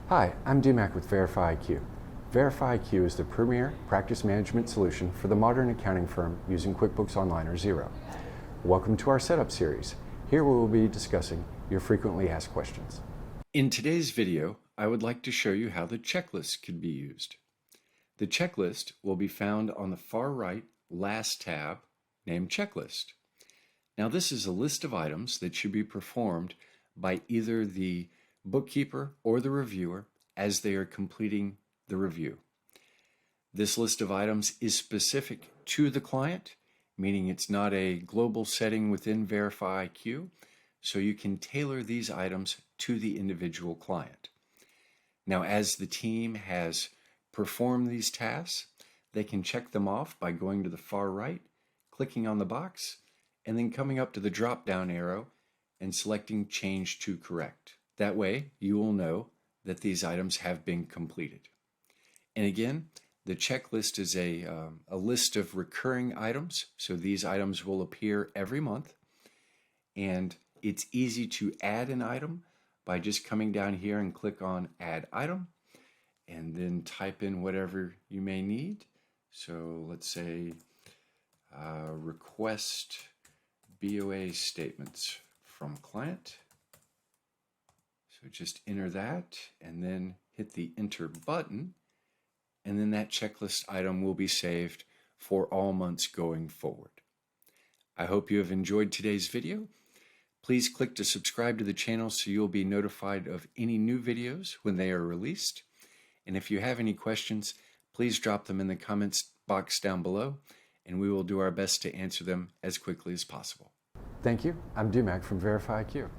Hi, I'm DMac with VerifyiQ. VerifyiQ is the premier practice management solution for the modern accounting firm using QuickBooks Online or Xero. Welcome to our setup series. Here we will be discussing your frequently asked questions. In today's video, I would like to show you how the checklist can be used. The checklist will be found on the far right last tab named Checklist. Now this is a list of items that should be performed by either the bookkeeper or the reviewer as they are completing the review. This list of items is specific to the client, meaning it's not a global setting within VerifyiQ, so you can tailor these items to the individual client. Now, as the team has performed these tasks, they can check them off by going to the far right, clicking on the box, and then coming up to the drop-down arrow and selecting Change to Correct. That way, you will know that these items have been completed. And again, the checklist is a list of recurring items, so these items will appear every month. And it's easy to add an item by just coming down here and click on Add Item, and then type in whatever you may need. So let's say request BOA statements from client. So just enter that and then hit the enter button, and then that checklist item will be saved for all months going forward. I hope you have enjoyed today's video. Please click to subscribe to the channel so you'll be notified of any new videos when they are released. And if you have any questions, please drop them in the comments box down below, and we will do our best to answer them as quickly as possible. Thank you. I'm DMac from VerifyiQ.